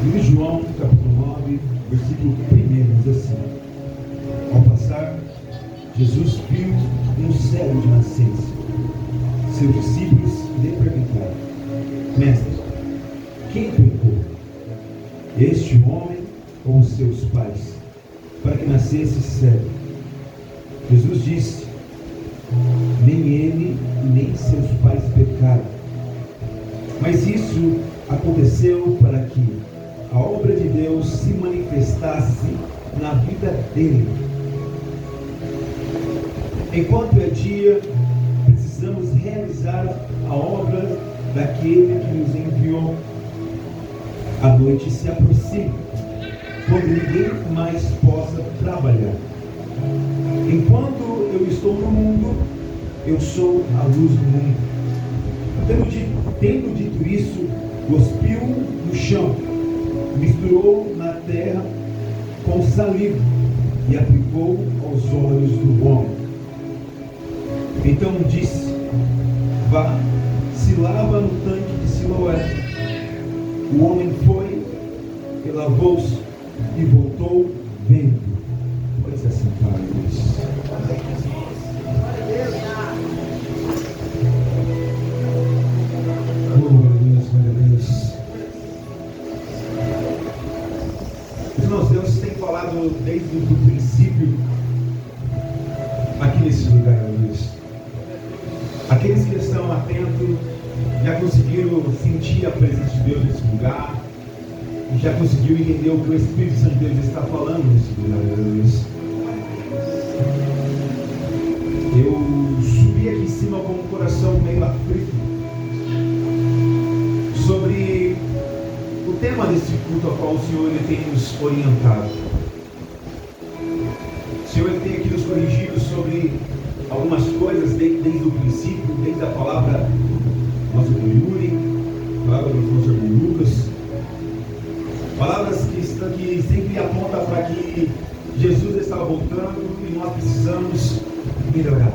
Em João capítulo 9, versículo 1 diz assim: ao passar, Jesus viu um cego de nascença. Seus discípulos lhe perguntaram: Mestre, quem pecou, este homem ou os seus pais, para que nascesse cego? Jesus disse: nem ele nem seus pais pecaram, mas isso aconteceu para que a obra de Deus se manifestasse na vida dele. Enquanto é dia, precisamos realizar a obra daquele que nos enviou. A noite se aproxima, quando ninguém mais possa trabalhar. Enquanto eu estou no mundo, eu sou a luz do mundo. Tendo dito isso, cuspiu no chão, misturou na terra com saliva e aplicou aos olhos do homem. Então disse: vá, se lava no tanque de Siloé. O homem foi e lavou-se e voltou vendo. Pode se assentar, Deus. Deus tem falado desde o princípio aqui nesse lugar, Deus. Aqueles que estão atentos já conseguiram sentir a presença de Deus nesse lugar e já conseguiram entender o que o Espírito Santo de Deus está falando nesse lugar, Deus. Eu subi aqui em cima com o coração meio aflito sobre o tema desse culto ao qual o Senhor ele tem nos orientado. O Senhor ele tem aqui nos corrigido sobre algumas coisas desde o princípio, desde a palavra nossa do Yuri, a palavra do nosso irmão Lucas, palavras que sempre apontam para que Jesus está voltando e nós precisamos melhorar.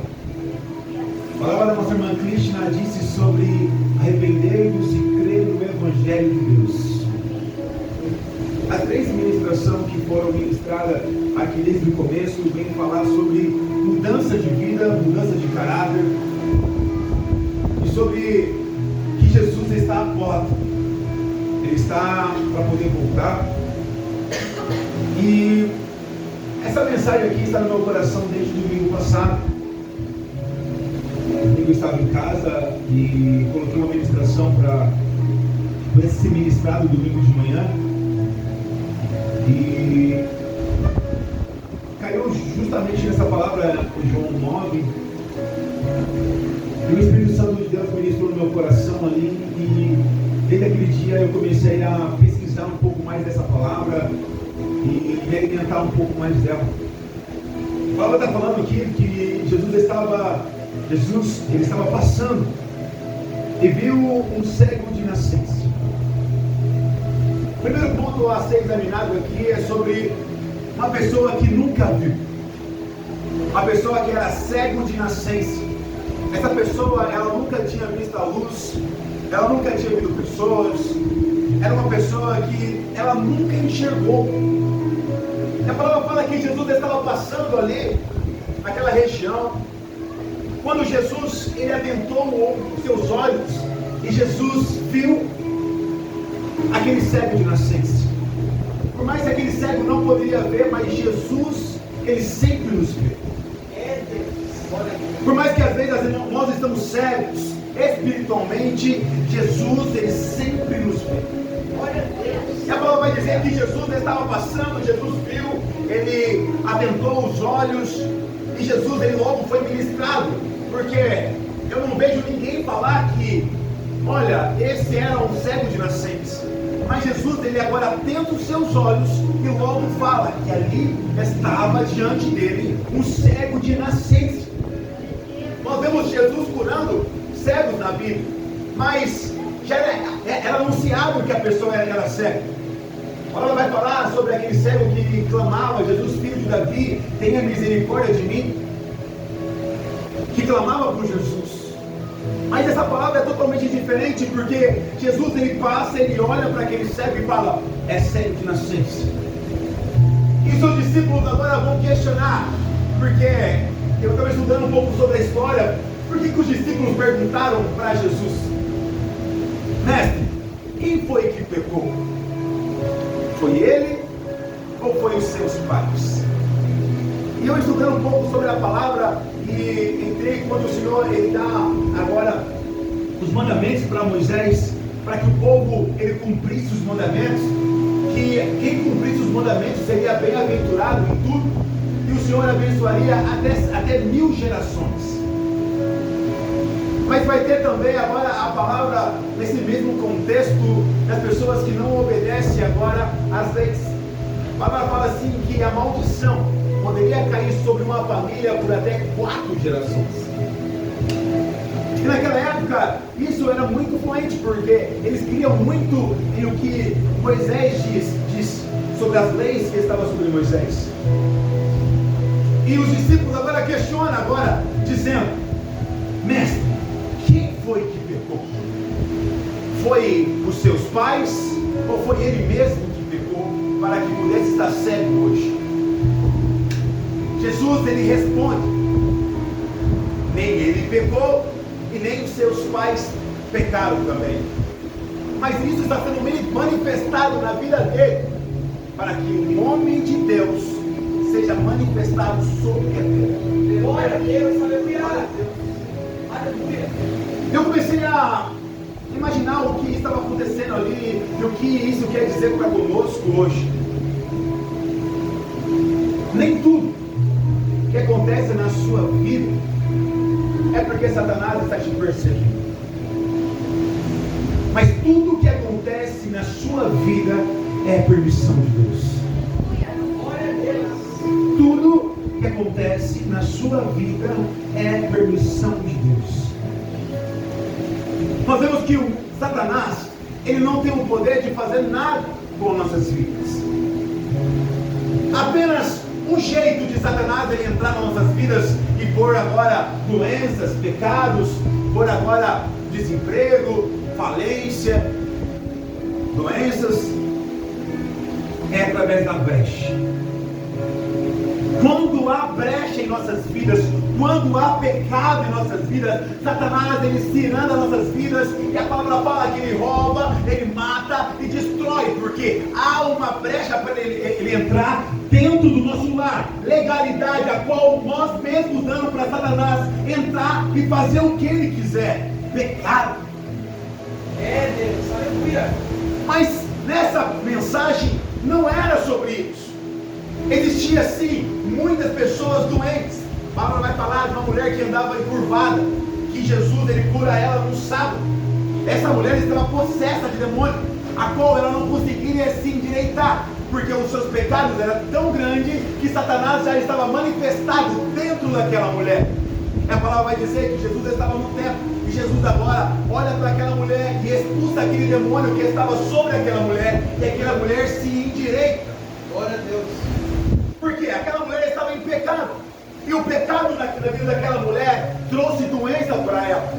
A palavra da nossa irmã Krishna disse sobre arrepender-nos e crer no Evangelho de Deus. As três ministrações que foram ministradas aqui desde o começo vêm falar sobre mudança de vida, mudança de caráter e sobre que Jesus está à porta. Ele está para poder voltar. E essa mensagem aqui está no meu coração desde o domingo passado. Domingo eu estava em casa e coloquei uma ministração para ser ministrado domingo de manhã. E caiu justamente nessa palavra de João 9. E o Espírito Santo de Deus ministrou no meu coração ali. E desde aquele dia eu comecei a pesquisar um pouco mais dessa palavra e me alimentar um pouco mais dela. A palavra está falando aqui que Jesus ele estava passando e viu um cego de nascença. O primeiro ponto a ser examinado aqui é sobre uma pessoa que nunca viu. Uma pessoa que era cego de nascença. Essa pessoa, ela nunca tinha visto a luz, ela nunca tinha visto pessoas, era uma pessoa que ela nunca enxergou. E a palavra fala que Jesus estava passando ali, naquela região, quando Jesus, ele adentrou os seus olhos, E Jesus viu aquele cego de nascença. Por mais que aquele cego não poderia ver, mas Jesus, ele sempre nos vê. Por mais que às vezes nós estamos cegos espiritualmente, Jesus, ele sempre nos vê. E a palavra vai dizer que Jesus estava passando, Jesus viu, ele atentou os olhos, e Jesus, ele logo foi ministrado, porque eu não vejo ninguém falar que, olha, esse era um cego de nascença. Mas Jesus, ele agora atenta os seus olhos e logo fala que ali estava diante dele um cego de nascença. Nós vemos Jesus curando cegos na Bíblia, mas já era anunciado que a pessoa era cega. Agora ela vai falar sobre aquele cego que clamava: Jesus, filho de Davi, tenha misericórdia de mim, que clamava por Jesus. Mas essa palavra é totalmente diferente, porque Jesus, ele passa, ele olha para aquele cego e fala: é cego de nascença. E seus discípulos agora vão questionar, porque eu estava estudando um pouco sobre a história. Por que os discípulos perguntaram para Jesus: mestre, quem foi que pecou? Foi ele ou foi os seus pais? E eu estudando um pouco sobre a palavra, e entrei quando o Senhor, ele dá agora os mandamentos para Moisés, para que o povo, ele cumprisse os mandamentos, que quem cumprisse os mandamentos seria bem-aventurado em tudo, e o Senhor abençoaria até 1000 gerações. Mas vai ter também agora a palavra, nesse mesmo contexto, das pessoas que não obedecem agora às leis. A palavra fala assim que a maldição poderia cair sobre uma família por até 4 gerações. E naquela época, isso era muito fluente, porque eles criam muito em o que Moisés diz sobre as leis que estavam sobre Moisés. E os discípulos agora questionam, dizendo: mestre, quem foi que pecou? Foi os seus pais ou foi ele mesmo que pecou para que pudesse estar cego hoje? Jesus, ele responde: nem ele pecou e nem os seus pais pecaram também, mas isso está sendo manifestado na vida dele, para que o homem de Deus seja manifestado sobre a terra. Glória a Deus, aleluia. Eu comecei a imaginar o que estava acontecendo ali e o que isso quer dizer para conosco hoje. Nem tudo que acontece na sua vida é porque Satanás está te perseguindo, mas tudo que acontece na sua vida é permissão de Deus. Tudo que acontece na sua vida é permissão de Deus. Nós vemos que o Satanás, ele não tem o poder de fazer nada com nossas vidas. Apenas um jeito de Satanás ele entrar nas nossas vidas e pôr agora doenças, pecados, pôr agora desemprego, falência, doenças, é através da brecha. Quando há brecha em nossas vidas, quando há pecado em nossas vidas, Satanás ele se irá nas nossas vidas, e a palavra fala que ele rouba, ele mata e destrói, porque há uma brecha para ele entrar dentro do nosso lar, legalidade a qual nós mesmos damos para Satanás entrar e fazer o que ele quiser, pecado. É Deus, aleluia. Mas nessa mensagem não era sobre isso. Existia sim muitas pessoas doentes. A palavra vai falar de uma mulher que andava encurvada, que Jesus ele cura ela no sábado. Essa mulher estava possessa de demônio, a qual ela não conseguiria se endireitar, porque os seus pecados eram tão grandes que Satanás já estava manifestado dentro daquela mulher. E a palavra vai dizer que Jesus estava no templo, e Jesus agora olha para aquela mulher e expulsa aquele demônio que estava sobre aquela mulher, e aquela mulher se endireita. Glória a Deus. Porque aquela mulher estava em pecado, e o pecado na vida daquela mulher trouxe doença para ela.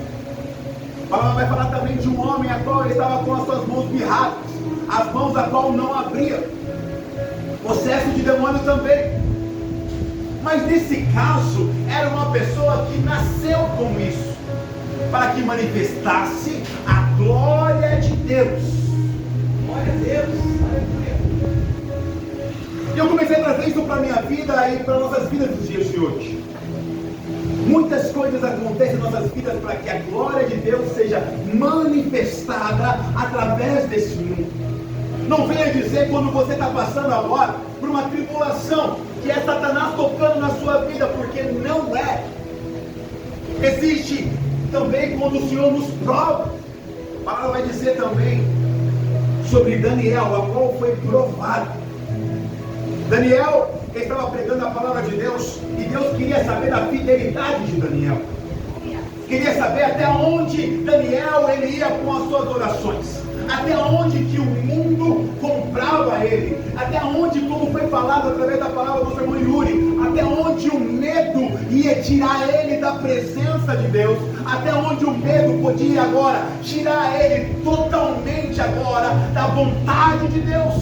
A palavra vai falar também de um homem a qual ele estava com as suas mãos mirradas, as mãos a qual não abriam, possesso de demônio também. Mas nesse caso era uma pessoa que nasceu com isso, para que manifestasse a Deus. Glória a Deus. E eu comecei a trazer isso para a minha vida e para nossas vidas nos dias de hoje. Muitas coisas acontecem em nossas vidas para que a glória de Deus seja manifestada através desse mundo. Não venha dizer quando você está passando agora por uma tribulação que é Satanás tocando na sua vida, porque não é. Existe também quando o Senhor nos prova. A palavra vai dizer também sobre Daniel, a qual foi provado. Daniel estava pregando a palavra de Deus e Deus queria saber da fidelidade de Daniel. Queria saber até onde Daniel ele ia com as suas orações, até onde que o mundo comprava ele, até onde, como foi falado através da palavra do irmão Yuri, até onde o medo ia tirar ele da presença de Deus, até onde o medo podia agora tirar ele totalmente agora da vontade de Deus.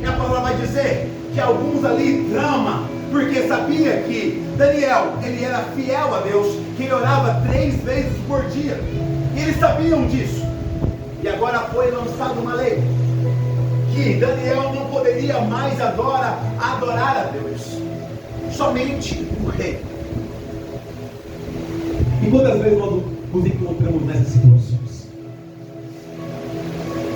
E a palavra vai dizer que alguns ali tramam, porque sabia que Daniel, ele era fiel a Deus, que ele orava 3 vezes por dia, e eles sabiam disso. E agora foi lançada uma lei, que Daniel não poderia mais agora adorar a Deus, somente o rei. E quantas vezes nós nos encontramos nessas situações?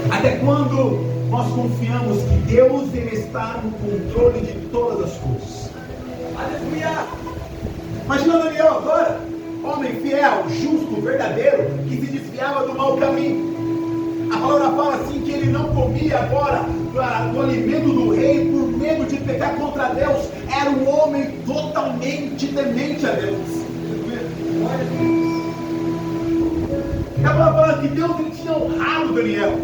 Até quando nós confiamos que Deus ele está no controle de todas as coisas? Aleluia! Imagina Daniel agora, homem fiel, justo, verdadeiro, que se desviava do mau caminho. A palavra fala assim que ele não comia agora do alimento do rei por medo de pecar contra Deus. Era um homem totalmente temente a Deus. E a palavra fala que Deus ele tinha honrado Daniel.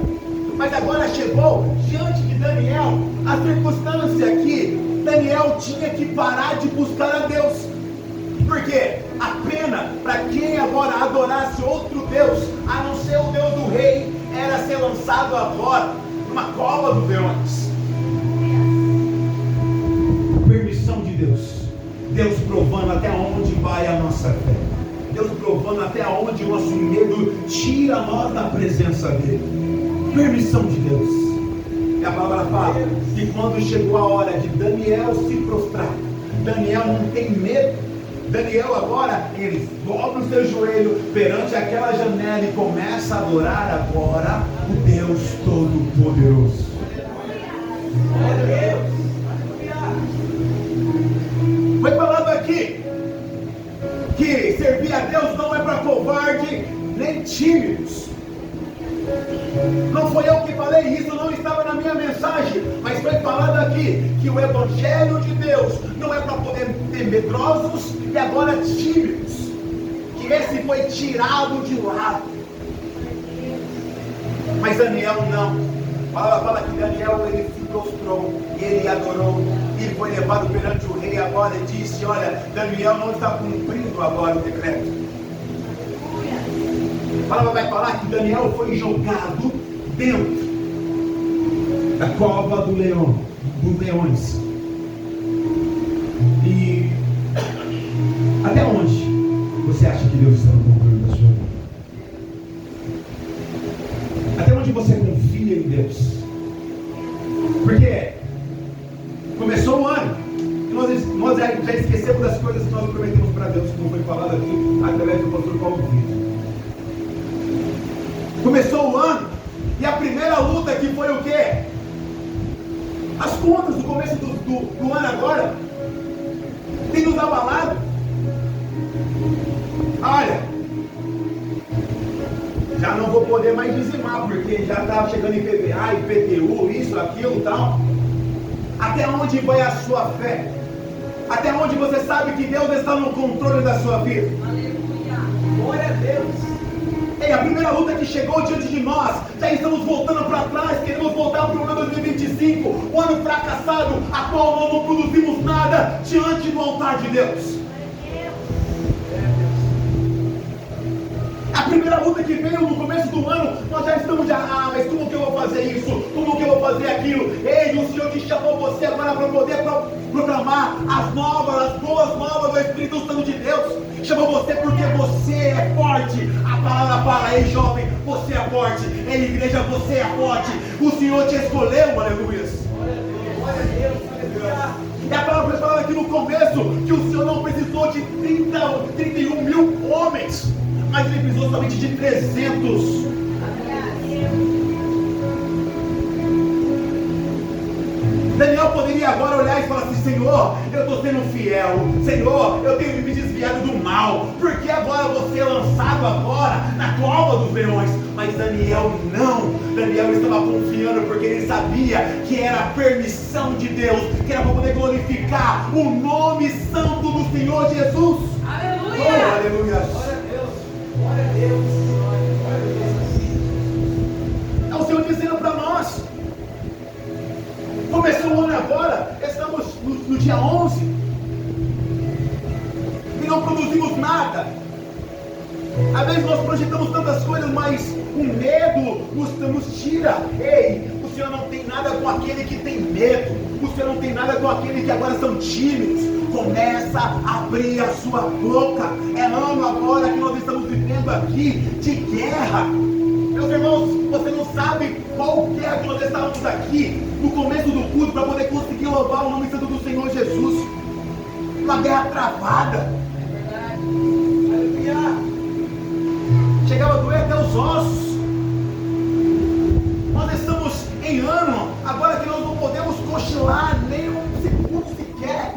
Mas agora chegou diante de Daniel a circunstância que Daniel tinha que parar de buscar a Deus. Porque a pena para quem agora adorasse outro Deus, a não ser o Deus do rei, era ser lançado agora numa cova dos leões. Permissão de Deus. Deus provando até onde vai a nossa fé. Deus provando até onde o nosso medo tira nós da presença dele. Permissão de Deus. E a palavra fala que quando chegou a hora de Daniel se prostrar, Daniel não tem medo. Daniel agora, ele dobra o seu joelho perante aquela janela e começa a adorar agora o Deus Todo-Poderoso. Foi falado aqui que servir a Deus não é para covarde nem tímidos. Não foi eu que falei, isso não estava na minha mensagem, mas foi falado aqui que o Evangelho de Deus não é para poder ter medrosos e agora tímidos, que esse foi tirado de lado. Mas Daniel não. A palavra fala que Daniel ele se prostrou e ele adorou, e ele foi levado perante o rei agora e disse: olha, Daniel não está cumprindo agora o decreto. A palavra vai falar que Daniel foi jogado dentro da cova dos leões. E até onde você acha que Deus está no controle da sua vida? Até onde você confia em Deus? Porque começou o ano e nós já esquecemos das coisas que nós prometemos para Deus, como foi falado aqui através do pastor Paulo Vitor. Começou o ano e a primeira luta que foi o quê? As contas do começo do ano agora tem nos abalado. Olha, já não vou poder mais dizimar porque já está chegando IPVA, IPTU, isso, aquilo, tal. Até onde vai a sua fé? Até onde você sabe que Deus está no controle da sua vida? Aleluia! Glória a Deus! E a primeira luta que chegou diante de nós, já estamos voltando para trás, queremos voltar para o ano 2025, o ano fracassado, a qual nós não produzimos nada diante do altar de Deus. A primeira luta que veio no começo do ano, nós já estamos mas como que eu vou fazer isso? Como que eu vou fazer aquilo? Ei, o Senhor te chamou você agora para poder proclamar as boas novas do Espírito Santo de Deus. Chamou você porque você é forte. A palavra fala: ei jovem, você é forte. Ei igreja, você é forte. O Senhor te escolheu, aleluia. Glória a Deus, aleluia. E a palavra fala aqui no começo que o Senhor não precisou de 31 mil homens, mas Ele precisou somente de 300. Daniel poderia agora olhar e falar assim: Senhor, eu estou sendo fiel. Senhor, eu tenho me desviado do mal. Porque agora você é lançado agora na cova dos leões. Mas Daniel não. Daniel estava confiando porque ele sabia que era a permissão de Deus, que era para poder glorificar o nome santo do Senhor Jesus. Aleluia! Oh, aleluia! Glória a Deus! Glória a Deus! Glória a Deus! É o Senhor dizendo para nós. Começou o ano agora, estamos no dia 11 e não produzimos nada. Às vezes nós projetamos tantas coisas, mas o medo nos tira. Ei, o Senhor não tem nada com aquele que tem medo. O Senhor não tem nada com aquele que agora são tímidos. Começa a abrir a sua boca. É ano agora que nós estamos vivendo aqui de guerra. Meus irmãos, você não sabe qual guerra que nós estávamos aqui no começo do culto para poder conseguir louvar o nome santo do Senhor Jesus. Uma guerra travada. É verdade. Aleluia. Chegava a doer até os ossos. Nós estamos em ano agora que nós não podemos cochilar nem um segundo sequer.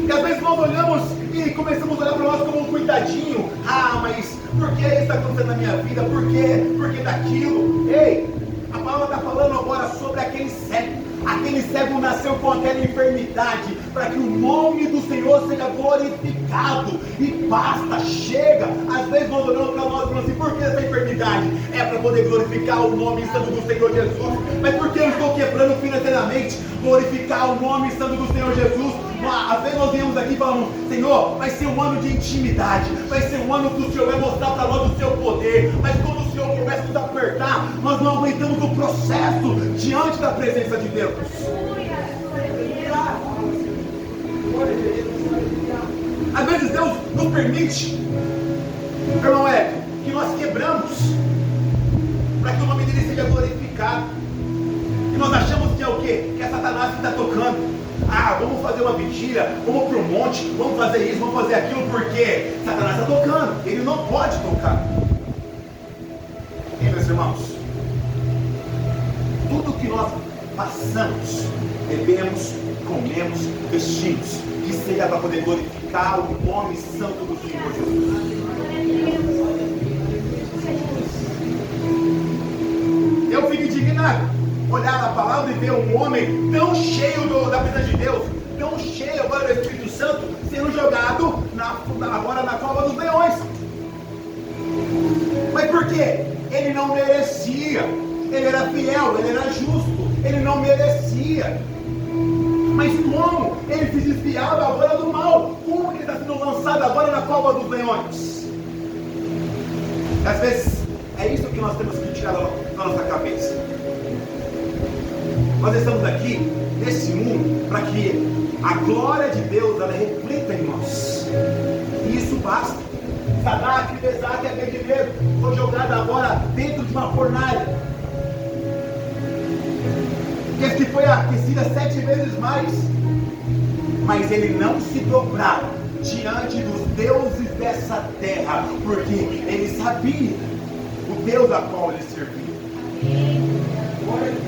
E às vezes nós olhamos e começamos a olhar para nós como um cuidadinho. Ah, mas por que isso está acontecendo na minha vida? Por quê? Por que daquilo? Ei, a palavra está falando agora sobre aquele cego. Aquele cego nasceu com aquela enfermidade para que o nome do Senhor seja glorificado. E basta, chega. Às vezes nós olhamos para nós e falamos assim: por que essa enfermidade? É para poder glorificar o nome santo do Senhor Jesus. Mas por que eu estou quebrando financeiramente? Glorificar o nome santo do Senhor Jesus. Às vezes nós viemos aqui e falamos: Senhor, vai ser um ano de intimidade, vai ser um ano que o Senhor vai mostrar para nós o seu poder. Mas quando o Senhor começa a nos apertar, nós não aguentamos o processo diante da presença de Deus. Às vezes Deus nos permite, irmão Hélio, que nós quebramos para que o nome dele seja glorificado. E nós achamos que é o quê? Que é Satanás que está tocando. Ah, vamos fazer uma vigília, vamos para o monte, vamos fazer isso, vamos fazer aquilo, porque Satanás está tocando, ele não pode tocar. E meus irmãos, tudo que nós passamos, bebemos, comemos, vestimos, que seja para poder glorificar o nome santo do Senhor Jesus. Eu fico indignado olhar a palavra e ver um homem tão cheio da presença de Deus, tão cheio agora do Espírito Santo, sendo jogado agora na cova dos leões. Mas por quê? Ele não merecia. Ele era fiel, ele era justo, ele não merecia. Mas como ele se desviava agora do mal? Como ele está sendo lançado agora na cova dos leões? Às vezes é isso que nós temos que tirar da nossa cabeça. Nós estamos aqui nesse mundo para que a glória de Deus ela reflita em nós. E isso basta. Sadraque, Mesaque e Abednego foi jogado agora dentro de uma fornalha, que foi aquecida 7 vezes mais. Mas ele não se dobraram diante dos deuses dessa terra, porque ele sabia o Deus a qual ele servia. Glória a Deus.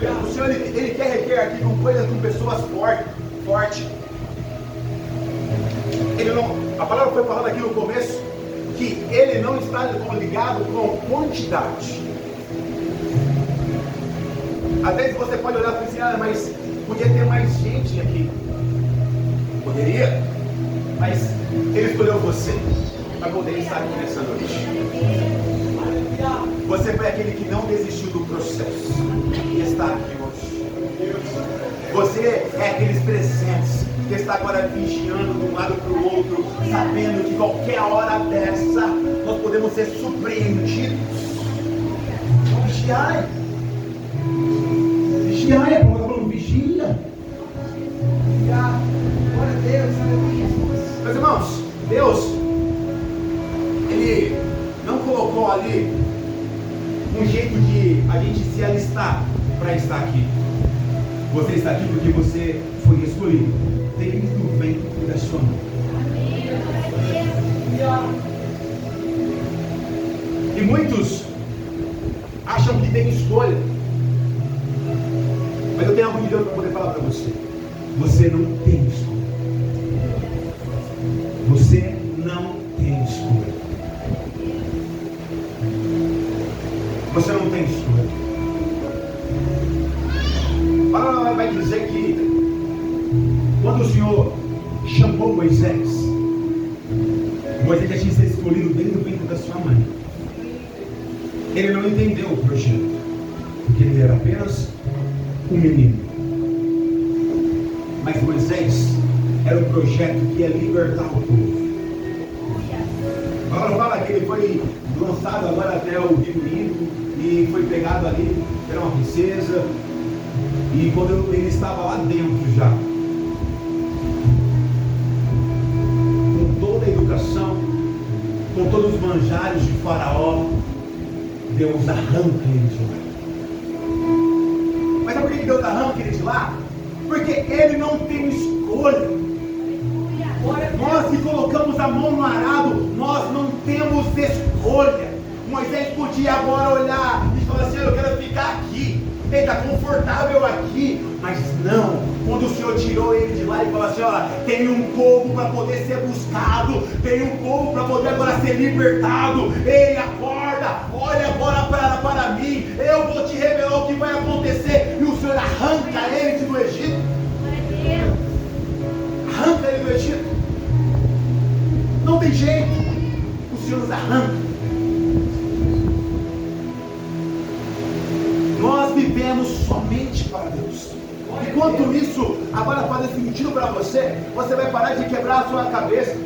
O Senhor ele quer requer aqui com coisas, com pessoas fortes. A palavra foi falada aqui no começo que ele não está ligado com quantidade. Às vezes você pode olhar e pensar: mas podia ter mais gente aqui. Poderia, mas ele escolheu você para poder estar aqui nessa noite. Você foi aquele que não desistiu do processo e está aqui hoje. Você é aqueles presentes que está agora vigiando de um lado para o outro, sabendo que qualquer hora dessa nós podemos ser surpreendidos. Vigiai. Vigiai, como está falando, vigia. Glória a Deus, aleluia. Meus irmãos, um jeito de a gente se alistar para estar aqui. Você está aqui porque você foi escolhido desde o ventre da sua mãe. E muitos acham que tem escolha. Mas eu tenho algo de Deus para poder falar para você. Você não tem escolha. Você não tem escolha. Você não tem escolha. A palavra vai dizer que quando o Senhor chamou Moisés já tinha sido escolhido desde o ventre da sua mãe. Ele não entendeu o projeto, porque ele era apenas um menino. Mas Moisés era um projeto que ia libertar o povo. Agora fala que ele foi lançado agora até o Rio Nilo e foi pegado ali, era uma princesa, e quando ele estava lá dentro já, com toda a educação, com todos os manjares de Faraó, Deus arranca ele de lá. Mas sabe por que Deus arranca ele de lá? Porque ele não tem escolha. Nós que colocamos a mão no arado, nós não temos escolha. Moisés podia agora olhar e falar assim: eu quero ficar aqui, ele está confortável aqui. Mas não, quando o Senhor tirou ele de lá e falou assim: ó, tem um povo para poder ser buscado, tem um povo para poder agora ser libertado. Ei, acorda, olha agora para mim, eu vou te revelar o que vai acontecer. E o Senhor arranca ele do Egito. Arranca ele do Egito. Não tem jeito, o Senhor nos arranca. Nós vivemos somente para Deus. Enquanto isso agora faz sentido para você, você vai parar de quebrar a sua cabeça.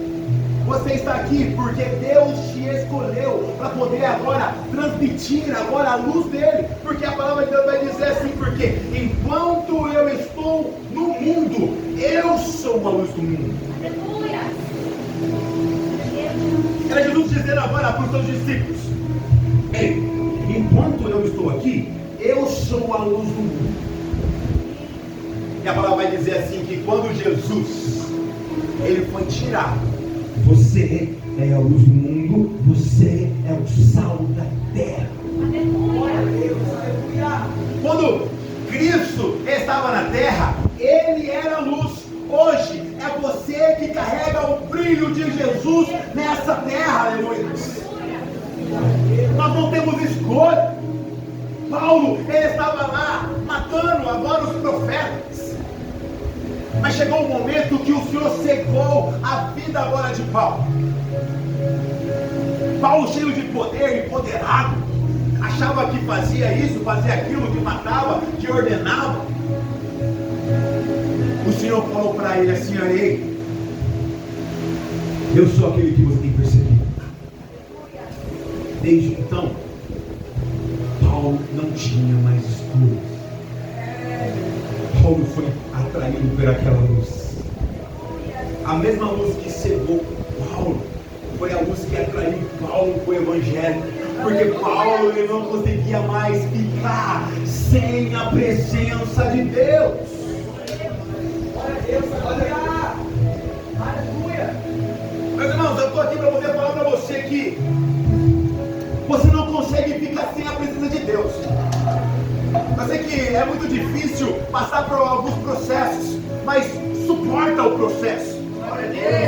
Você está aqui porque Deus te escolheu para poder agora transmitir agora a luz dele. Porque a palavra de Deus vai dizer assim: porque enquanto eu estou no mundo, eu sou a luz do mundo. Era Jesus dizendo agora para os seus discípulos: ei, enquanto eu estou aqui, eu sou a luz do mundo. E a palavra vai dizer assim: que quando Jesus ele foi tirado, você é a luz do mundo, você é o sal da terra. Quando Cristo estava na terra, ele era a luz. Hoje é você que carrega o brilho de Jesus nessa terra, aleluia. Nós não temos escolha. Paulo, ele estava lá matando agora os profetas. Mas chegou um momento que o Senhor cegou a vida agora de Paulo. Paulo, cheio de poder, empoderado, achava que fazia isso, fazia aquilo, que matava, que ordenava. O Senhor falou para ele assim: ei, eu sou aquele que você tem percebido. Desde então, Paulo não tinha mais escolha. Paulo foi atraído por aquela luz. A mesma luz que cegou Paulo foi a luz que atraiu Paulo para o Evangelho. Porque Paulo ele não conseguia mais ficar sem a presença de Deus. Glória a Deus, aleluia. Meus irmãos, eu estou aqui para poder falar para você que você não consegue ficar sem a presença de Deus. Eu sei que é muito difícil passar por alguns processos, mas suporta o processo.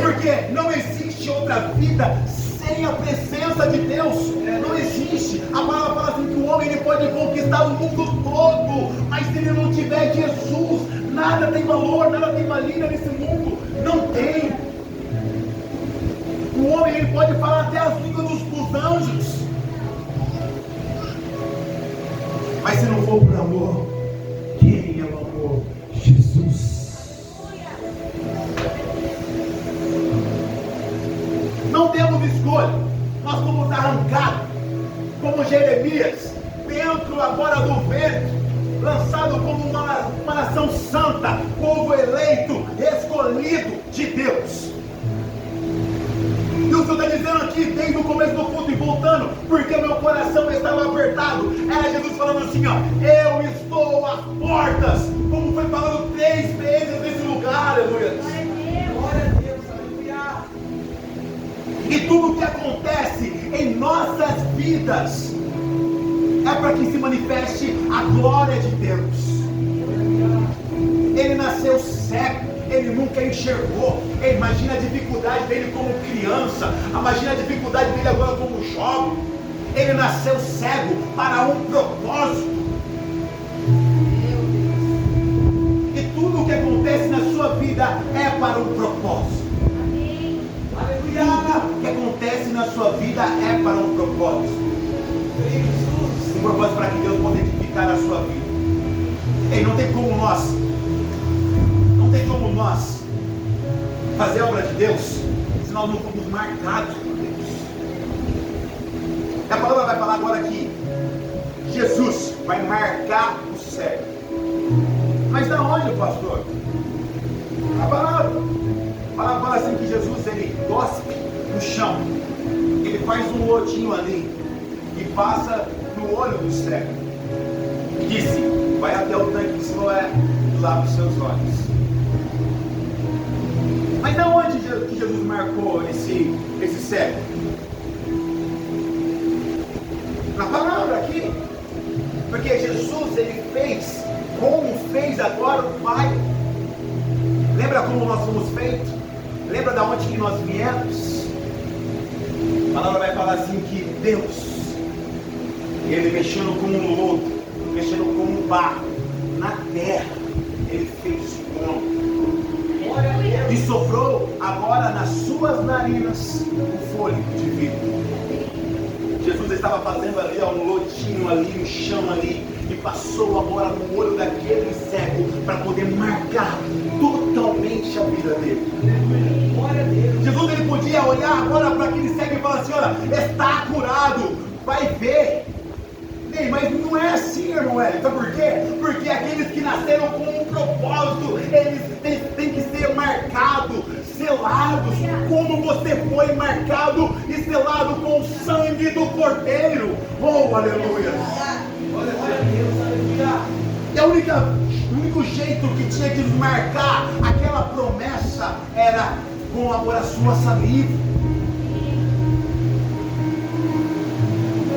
Porque não existe outra vida sem a presença de Deus. Não existe. A palavra fala assim que o homem ele pode conquistar o mundo todo, mas se ele não tiver Jesus, nada tem valor, nada tem valia nesse mundo. Não tem. O homem ele pode falar até as línguas dos anjos, mas se não for por amor, quem é o amor? Jesus. Não temos escolha. Nós fomos arrancados, como Jeremias, dentro agora do ventre, lançado como uma nação santa, povo eleito, escolhido de Deus. E o Senhor está dizendo aqui, desde o começo do culto e voltando, porque meu coração estava apertado. Era Jesus falando assim, ó, eu estou às portas, como foi falando 3 vezes nesse lugar, aleluia. Glória a Deus, aleluia. E tudo que acontece em nossas vidas é para que se manifeste a glória de Deus. Ele nasceu cego, ele nunca enxergou. Imagina a dificuldade dele como criança, imagina a dificuldade dele agora como jovem. Ele nasceu cego para um propósito. E tudo o que acontece na sua vida é para um propósito. Aleluia! O que acontece na sua vida é para um propósito. Um propósito para que Deus possa edificar a sua vida. E não tem como nós fazer a obra de Deus se nós não formos marcados por Deus. A palavra vai falar agora que Jesus vai marcar o cego. Mas da onde, pastor? A palavra fala assim que Jesus, ele cospe no chão, ele faz um lotinho ali e passa no olho do cego. Disse, vai até o tanque de Siloé e lava os seus olhos. Mas da onde que Jesus marcou esse cego? Na palavra aqui. Porque Jesus, ele fez como fez agora o Pai. Lembra como nós fomos feitos? Lembra da onde que nós viemos? A palavra vai falar assim que Deus, ele mexendo com um lodo, mexendo com um barro na terra, ele fez o homem. E soprou agora nas suas narinas o fôlego de vida. Jesus estava fazendo ali um lotinho ali, um chão ali, e passou agora no olho daquele cego para poder marcar totalmente a vida dele. Jesus, ele podia olhar agora para aquele cego e falar assim, olha, está curado, vai ver. Ei, mas não é assim, irmão Hélio. Sabe por quê? Porque aqueles que nasceram com um propósito, eles têm que ser marcados, selados, como você foi marcado e selado com o sangue do Cordeiro. Oh, aleluia! Glória a Deus, aleluia. E o único jeito que tinha de marcar aquela promessa era com a sua saliva.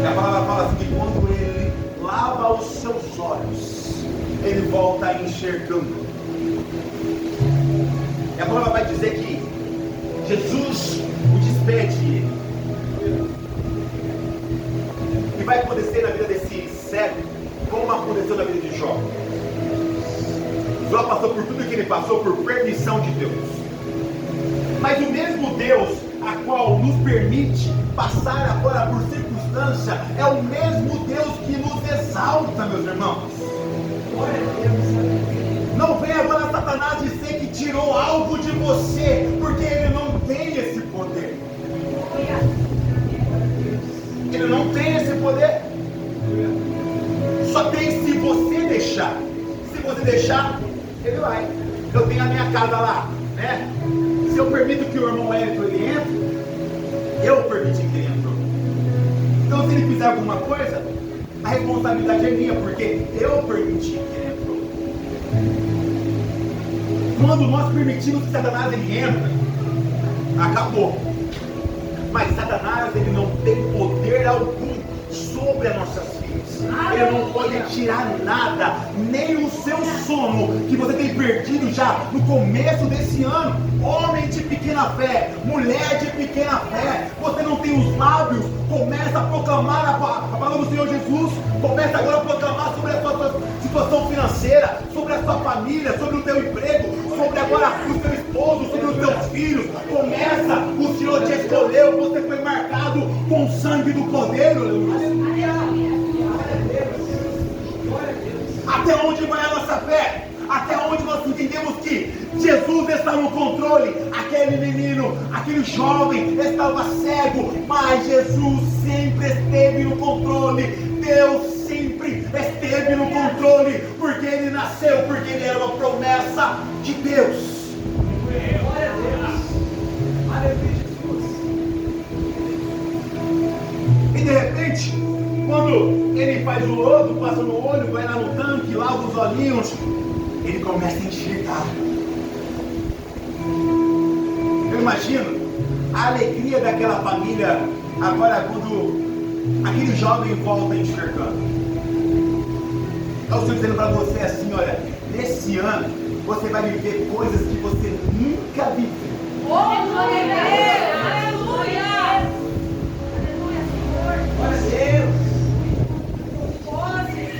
E a palavra fala assim que quando ele lava os seus olhos, ele volta enxergando. E a palavra vai dizer que Jesus o despede. E vai acontecer na vida desse cego, como aconteceu na vida de Jó. Jó passou por tudo que ele passou por permissão de Deus. Mas o mesmo Deus a qual nos permite passar agora por circunstância é o mesmo Deus que nos exalta, meus irmãos. Não vem agora Satanás dizer que tirou algo de você, porque ele não tem esse poder. Ele não tem esse poder. Só tem se você deixar. Se você deixar, ele vai. Eu tenho a minha casa lá, né? Se eu permito que o irmão Hélio ele entre, eu permiti que ele entrou. Então se ele fizer alguma coisa, a responsabilidade é minha, porque eu permiti que ele entrou. Quando nós permitimos que Satanás ele entra, acabou. Mas Satanás ele não tem poder algum sobre as nossas vidas. Ele não pode tirar nada, nem o seu sono que você tem perdido já no começo desse ano. Homem de pequena fé, mulher de pequena fé, você não tem os lábios, começa a proclamar a palavra do Senhor Jesus, começa agora a proclamar sobre a sua situação financeira, sobre a sua família, sobre o teu emprego, sobre agora o teu esposo, sobre os teus filhos. Começa, o Senhor te escolheu, você foi marcado com o sangue do Cordeiro. Até onde vai a nossa fé? Até onde nós entendemos que Jesus está no controle? Aquele menino, aquele jovem estava cego, mas Jesus sempre esteve no controle. Deus sempre esteve no controle, porque ele nasceu, porque ele era uma promessa de Deus. Glória a Deus. Aleluia, Jesus. quando ele faz o lodo, passa no olho, vai lá no tanque, lava os olhinhos, ele começa a enxergar. Eu imagino a alegria daquela família agora quando aquele jovem volta enxergando. Eu estou dizendo para você assim, olha, nesse ano você vai viver coisas que você nunca viveu. Aleluia! Aleluia! Glória a Deus!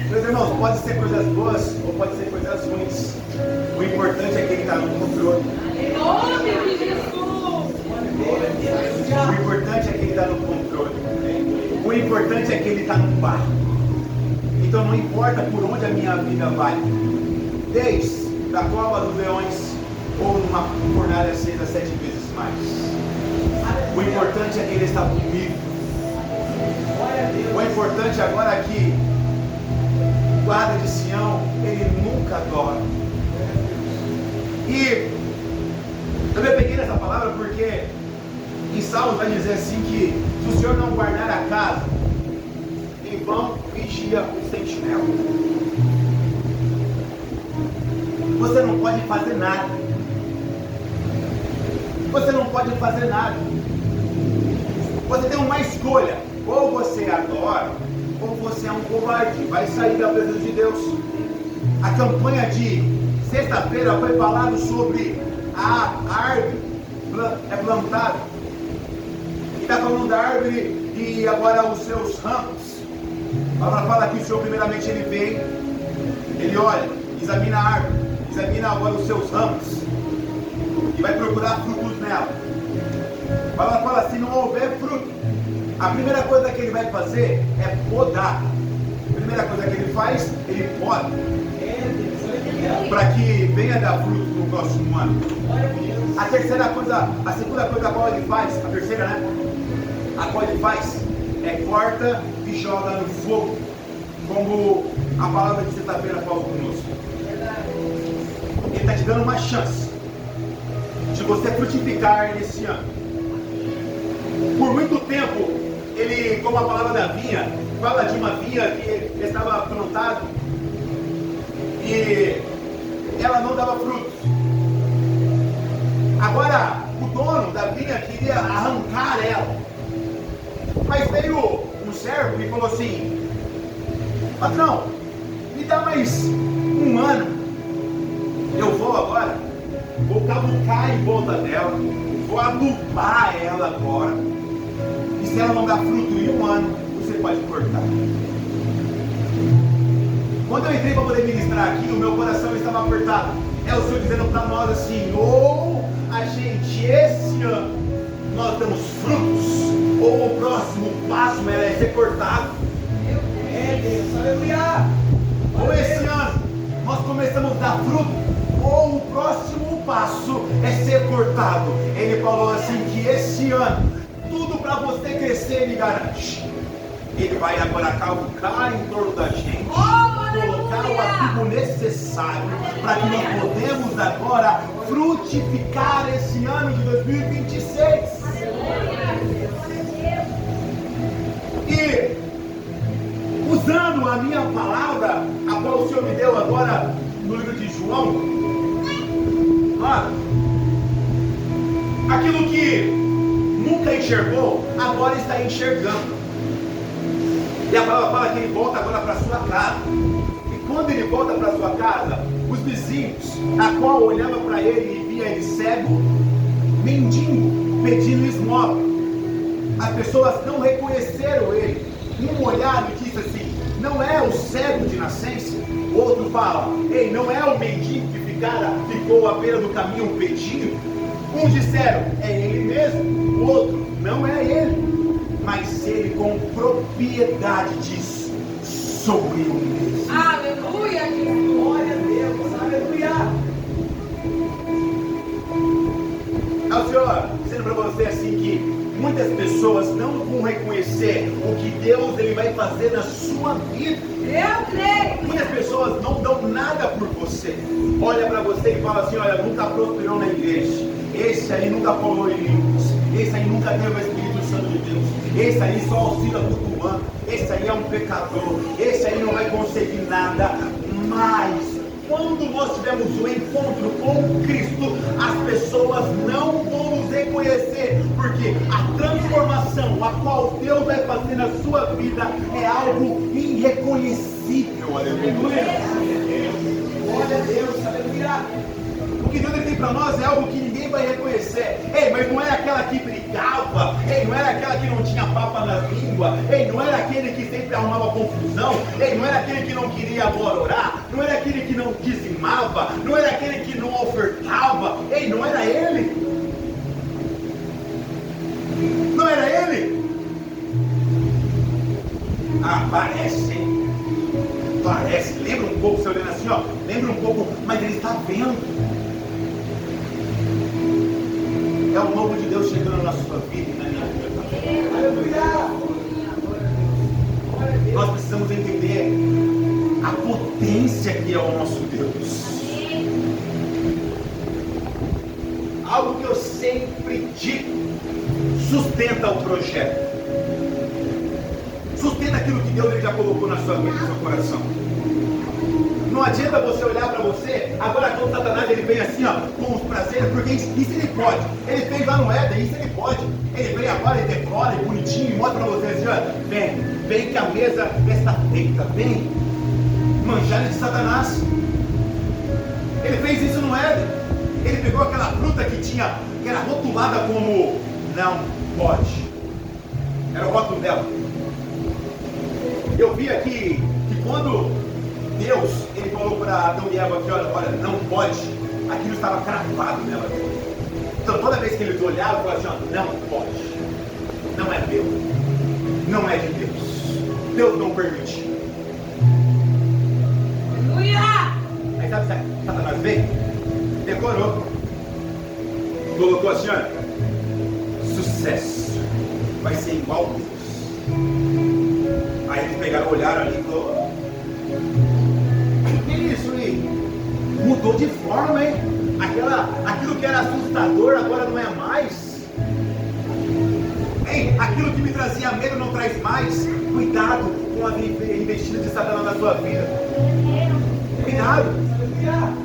Meus irmãos, pode ser coisas boas ou pode ser coisas ruins. O importante é que ele está no controle. Em nome de Jesus! O importante é que ele está no controle. O importante é que ele está no barco. Então não importa por onde a minha vida vai, desde a cova dos leões ou numa fornalha acesa 7 vezes mais. O importante é que ele está comigo. O importante agora é que o guarda de Sião, ele nunca dorme. E eu me peguei nessa palavra porque em Salmos vai dizer assim que se o Senhor não guardar a casa, em vão vigia o sentinela. Você não pode fazer nada. Você não pode fazer nada. Você tem uma escolha. Ou você adora, ou você é um covarde. Vai sair da presença de Deus. A campanha de sexta-feira foi falado sobre a árvore plantada. E está falando da árvore e agora os seus ramos. A palavra fala que o Senhor primeiramente ele vem, ele olha, examina a árvore, examina agora os seus ramos e vai procurar frutos nela. A palavra fala, se não houver fruto, a primeira coisa que ele vai fazer é podar. A primeira coisa que ele faz, ele poda, para que venha dar fruto no próximo ano. A segunda coisa a qual ele faz, a terceira, né? A qual ele faz é corta e joga no fogo, como a palavra de sexta-feira fala conosco. Ele está te dando uma chance de você frutificar nesse ano. Por muito tempo, ele, como a palavra da vinha, fala de uma vinha que estava plantada e ela não dava frutos. Agora, o dono da vinha queria arrancar ela. Mas veio um servo e falou assim: patrão, me dá mais um ano. Eu vou agora, vou cavucar em volta dela, vou adubar ela agora. E se ela não dar fruto em um ano, você pode cortar. Quando eu entrei para poder ministrar aqui, o meu coração estava apertado. É o Senhor dizendo para nós assim: ou a gente esse ano nós damos frutos, ou o próximo passo é ser cortado. Deus, aleluia! Ou esse ano nós começamos a dar fruto, ou o próximo passo é ser cortado. Ele falou assim que esse ano tudo para você crescer ele garante. Ele vai agora cavucar em torno da gente, colocar o adubo necessário para que nós podemos agora frutificar esse ano de 2026. E usando a minha palavra, a qual o Senhor me deu agora no livro de João, aquilo que nunca enxergou, agora está enxergando. E a palavra fala que ele volta agora para sua casa. E quando ele volta para sua casa, os vizinhos, a qual olhava para ele e via ele cego, mendigo, pedindo esmola. As pessoas não reconheceram ele. Um olhar e disse assim: não é o cego de nascença. O outro fala: ei, não é o mendigo que ficou à beira do caminho pedindo. Uns disseram: é ele mesmo. O outro: não é ele. Mas ele com propriedade diz: sou eu mesmo. Aleluia! Glória a Deus! Aleluia! É o Senhor dizendo para você assim que muitas pessoas não vão reconhecer o que Deus ele vai fazer na sua vida. Eu creio! Muitas pessoas não dão nada por você. Olha para você e fala assim: olha, nunca prosperou na igreja. Esse aí nunca falou em línguas. Esse aí nunca teve o Espírito Santo de Deus. Esse aí só auxilia culto humano. esse aí é um pecador, esse aí não vai conseguir nada. Mas quando nós tivermos o encontro com Cristo, as pessoas não vão nos reconhecer, porque a transformação a qual Deus vai fazer na sua vida é algo irreconhecível. Aleluia. Glória a Deus, aleluia. O que Deus tem para nós é algo que ninguém vai reconhecer. Ei, mas não era aquela que brigava. Ei, não era aquela que não tinha papa na língua. Ei, não era aquele que sempre arrumava confusão. Ei, não era aquele que não queria agora orar. Não era aquele que não dizimava. Não era aquele que não ofertava. Ei, não era ele. Não era ele. Ah, parece, hein? Parece. Lembra um pouco, você olhando assim, ó. Lembra um pouco, mas ele está vendo. É o novo de Deus chegando na sua vida e na minha vida. Aleluia. Nós precisamos entender a potência que é o nosso Deus. Algo que eu sempre digo: sustenta o projeto. Sustenta aquilo que Deus já colocou na sua mente, no seu coração. Não adianta você olhar para você, agora quando Satanás ele vem assim, ó, com os prazeres, porque isso ele pode. Ele fez lá no Éden, isso ele pode. Ele vem agora e decora, e bonitinho, e mostra para você assim, ó, vem que a mesa está feita, vem manjar de Satanás. Ele fez isso no Éden. Ele pegou aquela fruta que era rotulada como não pode. Era o rótulo dela. Eu vi aqui que quando Deus, ele falou para Adão e Eva aqui, olha, não pode, aquilo estava cravado nela. Então toda vez que eles olhavam, falavam assim, ó, não pode, não é meu, não é de Deus, Deus não permitiu. Aleluia! Aí sabe, Satanás veio, decorou, colocou assim, olha, sucesso, vai ser igual a Deus. Aí eles pegaram, olharam ali e falaram, que isso aí? Mudou de forma, hein? Aquilo que era assustador agora não é mais. Hein? Aquilo que me trazia medo não traz mais. Cuidado com a investida de Satanás na sua vida. Cuidado.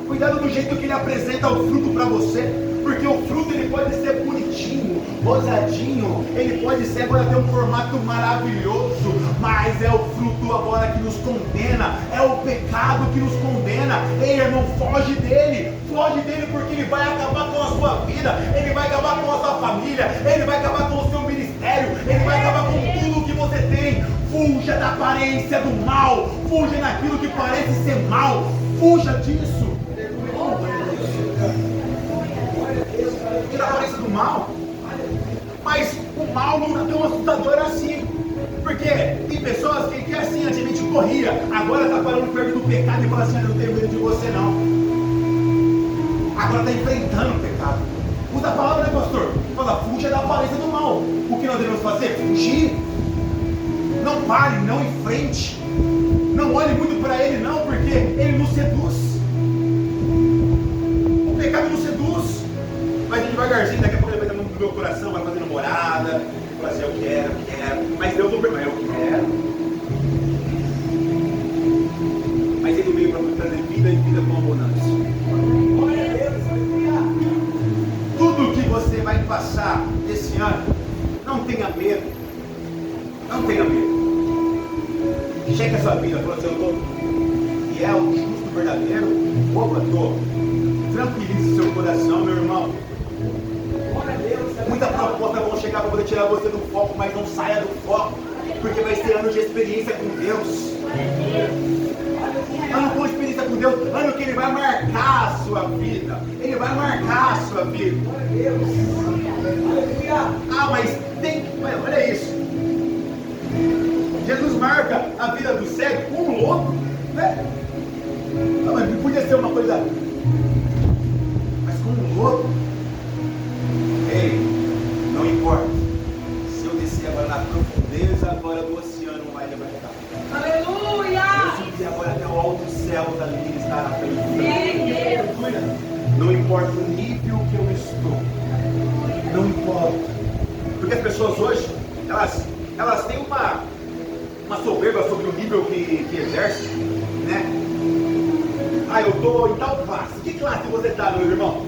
Cuidado do jeito que ele apresenta o fruto para você. Porque o fruto ele pode ser bonitinho, rosadinho, ele pode ser agora ter um formato maravilhoso, mas é o fruto agora que nos condena, é o pecado que nos condena. Ei, irmão, foge dele porque ele vai acabar com a sua vida, ele vai acabar com a sua família, ele vai acabar com o seu ministério, ele vai acabar com tudo que você tem. Fuja da aparência do mal, fuja daquilo que parece ser mal, fuja disso. Da aparência do mal, mas o mal não é tão assustador assim, porque tem pessoas que assim antigamente corria, agora está parando perto do pecado e fala assim, eu não tenho medo de você não, agora está enfrentando o pecado. Usa a palavra, né, pastor? Fala, fuja da aparência do mal. O que nós devemos fazer? Fugir. Não pare, não enfrente, não olhe muito para ele não, porque ele nos seduz, o pecado nos seduz. Mas devagarzinho, daqui a pouco ele vai dando no meu coração, vai fazendo morada, vai assim, eu quero, mas Deus não permite, eu quero. Mas ele veio para nos trazer vida e vida com abundância. Tudo que você vai passar esse ano, não tenha medo. Não tenha medo. Cheque a sua vida, fala assim, eu estou fiel, justo, verdadeiro. Opa, estou. Tranquilize seu coração, meu irmão. Muita proposta vão chegar para poder tirar você do foco, mas não saia do foco, porque vai ser ano de experiência com Deus. Ano com experiência com Deus, ano que ele vai marcar a sua vida. Ele vai marcar a sua vida. Ah, mas tem que. Olha isso. Jesus marca a vida do cego com um louco, né? Não, mas podia ser uma coisa. Mas com um louco. Ei, não importa. Se eu descer agora na profundeza agora do oceano, não vai levantar. Aleluia! Se eu subir agora até o alto céu, ali ele estará perto. Não importa o nível que eu estou. Não importa. Porque as pessoas hoje, elas têm uma soberba sobre o nível que exerce, né? Ah, eu estou em tal classe. Que classe você está, meu irmão?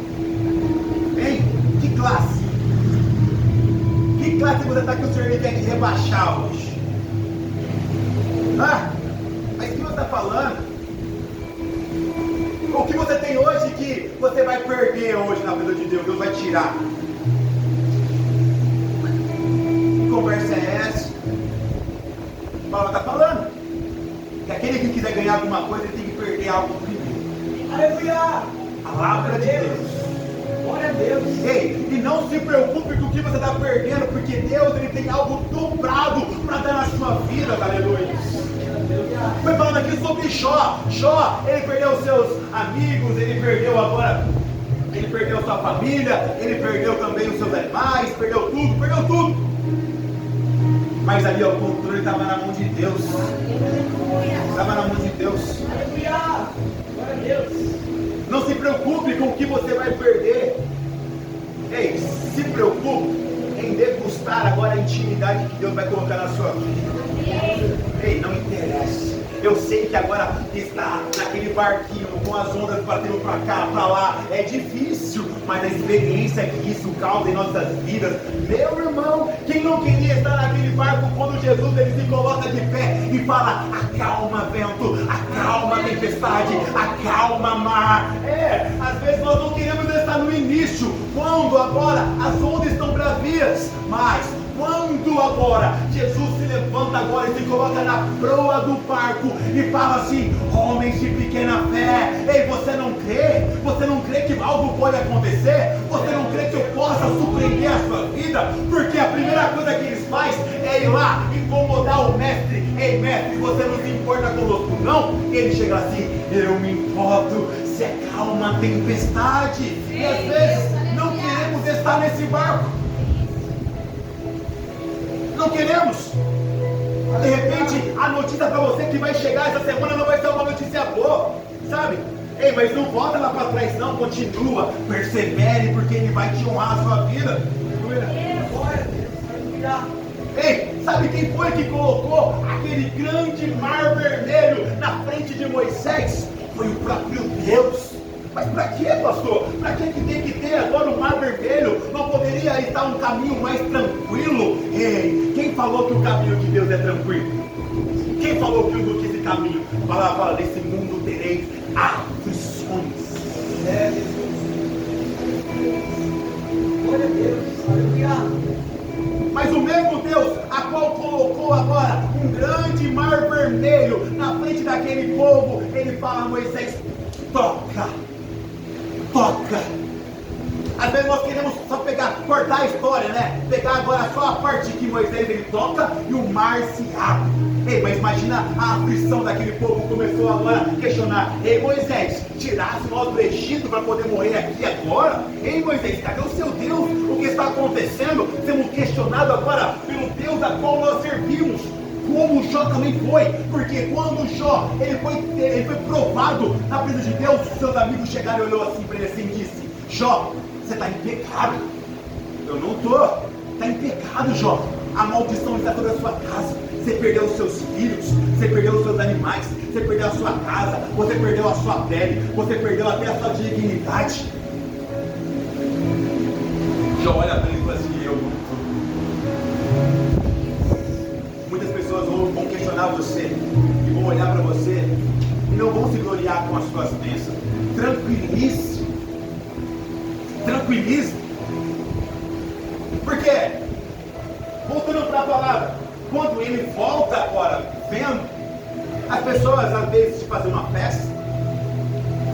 Hein? Que classe? Que classe você está que o Senhor quer te rebaixar hoje? Ah, mas o que você está falando? O que você tem hoje que você vai perder hoje na vida de Deus? Deus vai tirar. Que conversa é essa? A palavra está falando que aquele que quiser ganhar alguma coisa, ele tem que perder algo primeiro. Aleluia! Palavra de Deus. Glória a Deus. Ei, e não se preocupe com o que você está perdendo, porque Deus ele tem algo dobrado para dar na sua vida, aleluia. Foi falando aqui sobre Jó. Jó, ele perdeu seus amigos, ele perdeu agora, ele perdeu sua família, ele perdeu também os seus animais, perdeu tudo. Mas ali ó, o controle estava na mão de Deus. Estava na mão de Deus. Aleluia! Glória a Deus. Não se preocupe com o que você vai perder. Ei, se preocupe em degustar agora a intimidade que Deus vai colocar na sua vida. Ei, não interessa. Eu sei que agora está naquele barquinho com as ondas batendo para cá, para lá. É difícil, mas a experiência que isso causa em nossas vidas. Meu irmão, quem não queria estar naquele barco quando Jesus ele se coloca de pé e fala: acalma vento, acalma tempestade, acalma mar. É, às vezes nós não queremos estar no início, quando agora as ondas estão bravias, mas quando agora Jesus se levanta agora e se coloca na proa do barco e fala assim: homens de pequena fé, ei, você não crê? Você não crê que algo pode acontecer? Você não crê que eu possa surpreender a sua vida? Porque a primeira coisa que eles fazem é ir lá incomodar o mestre. Ei, mestre, você não se importa conosco, não? Ele chega assim: eu me importo, se acalma a tempestade. E às vezes não queremos estar nesse barco. Não queremos. De repente, a notícia para você que vai chegar essa semana não vai ser uma notícia boa, sabe? Ei, mas não volta lá para trás não, continua, persevere, porque Ele vai te honrar a sua vida. Ei, sabe quem foi que colocou aquele grande mar vermelho na frente de Moisés? Foi o próprio Deus. Mas para que, pastor? Para que tem que ter agora o mar vermelho? Não poderia estar um caminho mais tranquilo? Ei, quem falou que o caminho de Deus é tranquilo? Quem falou que esse caminho? Fala, nesse mundo tereis aflições. É, glória a Deus, aleluia. Mas o mesmo Deus, a qual colocou agora um grande mar vermelho na frente daquele povo, ele fala a Moisés: toca. Às vezes nós queremos só cortar a história, né? Pegar agora só a parte que Moisés ele toca e o mar se abre. Ei, mas imagina a aflição daquele povo, começou agora a questionar: ei, Moisés, tirasse nós do Egito para poder morrer aqui agora? Ei, Moisés, cadê o seu Deus? O que está acontecendo? Sendo questionado agora pelo Deus a qual nós servimos. Como Jó também foi, porque quando Jó ele foi provado na presença de Deus, seus amigos chegaram e olhou assim para ele assim e disse: Jó, você está em pecado. Eu não estou. Está em pecado, Jó. A maldição está sobre a sua casa. Você perdeu os seus filhos, você perdeu os seus animais, você perdeu a sua casa, você perdeu a sua pele, você perdeu até a sua dignidade. Jó olha para ele e fala assim: eu não estou. Muitas pessoas vão questionar você e vão olhar para você e não vão se gloriar com as suas bênçãos. Tranquilize. Por quê? Voltando para a palavra, quando ele volta agora vendo, as pessoas às vezes fazem uma festa,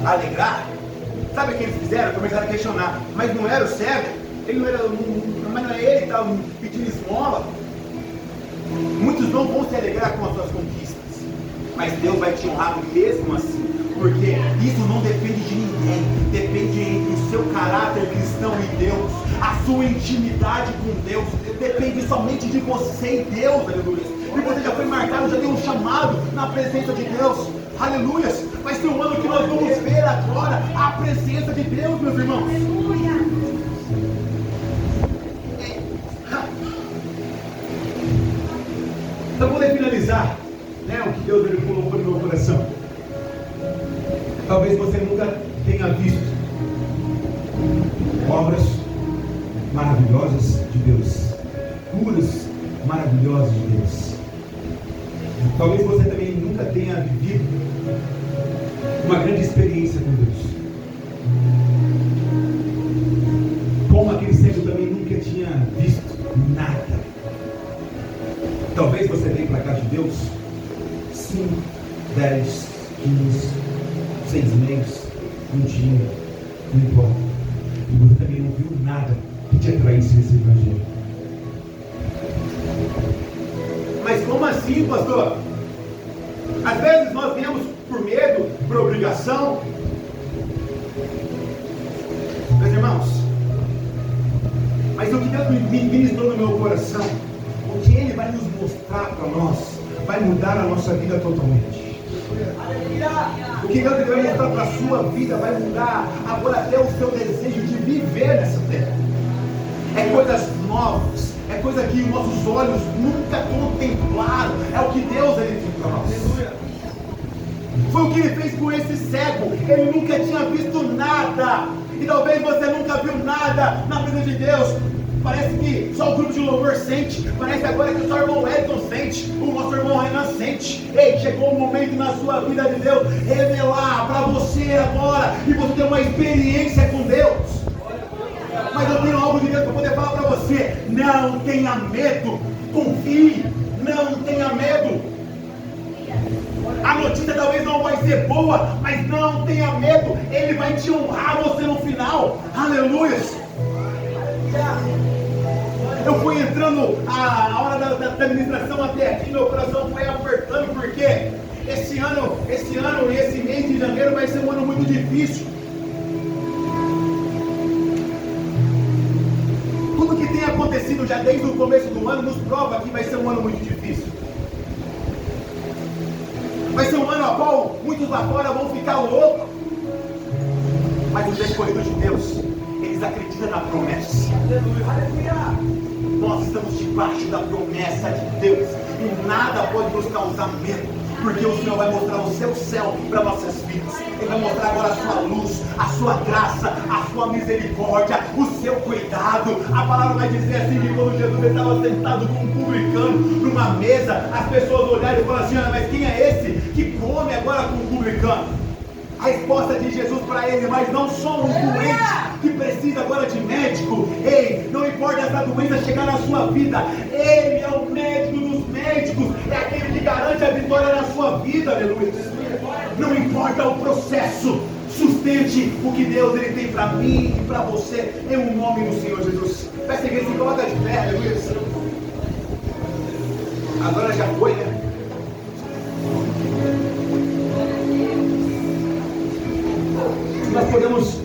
alegrar, sabe o que eles fizeram? Começaram a questionar: mas não era o cego? Ele não era, mas não é ele que estava pedindo esmola? Muitos não vão se alegrar com as suas conquistas, mas Deus vai te honrar mesmo assim, porque isso não depende de ninguém, depende entre o seu caráter cristão e Deus, a sua intimidade com Deus, depende somente de você e Deus, aleluia. E você já foi marcado, já deu um chamado na presença de Deus, aleluia. Vai ser um ano que nós vamos ver agora a presença de Deus, meus irmãos. Aleluia. Eu vou definir finalizar, né, o que Deus ele colocou no meu coração, talvez você nunca tenha visto obras maravilhosas de Deus, curas maravilhosas de Deus. Talvez você também nunca tenha vivido uma grande experiência com Deus, como aquele cego também nunca tinha visto nada. Talvez você venha para a casa de Deus 5, 10, 15, 6 meses, um dia, não importa, e você também não viu nada que te atraísse nesse evangelho. Mas como assim, pastor? Às vezes nós viemos por medo, por obrigação. Meus irmãos, mas o que Deus me ministrou no meu coração, o que Ele vai nos mostrar para nós, vai mudar a nossa vida totalmente. O que Deus vai mostrar para a sua vida vai mudar agora até o seu desejo de viver nessa terra. É coisas novas, é coisa que nossos olhos nunca contemplaram. É o que Deus ele tem para nós. Foi o que Ele fez com esse cego. Ele nunca tinha visto nada. E talvez você nunca viu nada na vida de Deus. Parece que só o grupo de louvor sente. Parece agora que só o irmão Edson sente. O nosso irmão Renan sente. Ei, chegou o momento na sua vida de Deus revelar para você agora. E você ter uma experiência com Deus. Mas eu tenho algo de Deus para poder falar para você. Não tenha medo. Confie. Não tenha medo. A notícia talvez não vai ser boa, mas não tenha medo. Ele vai te honrar você no final. Aleluia. Eu fui entrando a hora da ministração até aqui, meu coração foi apertando, porque esse ano e esse mês de janeiro vai ser um ano muito difícil. Tudo que tem acontecido já desde o começo do ano nos prova que vai ser um ano muito difícil. Vai ser um ano a qual muitos lá fora vão ficar loucos. Mas os escolhidos de Deus, eles acreditam na promessa. Nós estamos debaixo da promessa de Deus. E nada pode nos causar medo. Porque o Senhor vai mostrar o seu céu para nossas vidas. Ele vai mostrar agora a sua luz, a sua graça, a sua misericórdia, o seu cuidado. A palavra vai dizer assim que quando Jesus estava sentado com um publicano numa mesa, as pessoas olharam e falaram assim: mas quem é esse que come agora com um publicano? A resposta de Jesus para ele: mas não somos doentes que precisa agora de médico. Ei, não importa essa doença chegar na sua vida, Ele é o médico dos médicos, é aquele que garante a vitória na sua vida, aleluia. Não importa o processo, sustente o que Deus ele tem para mim e para você, em um nome do Senhor Jesus. Peça a igreja, se coloca de pé, aleluia. Agora já foi, né? Nós podemos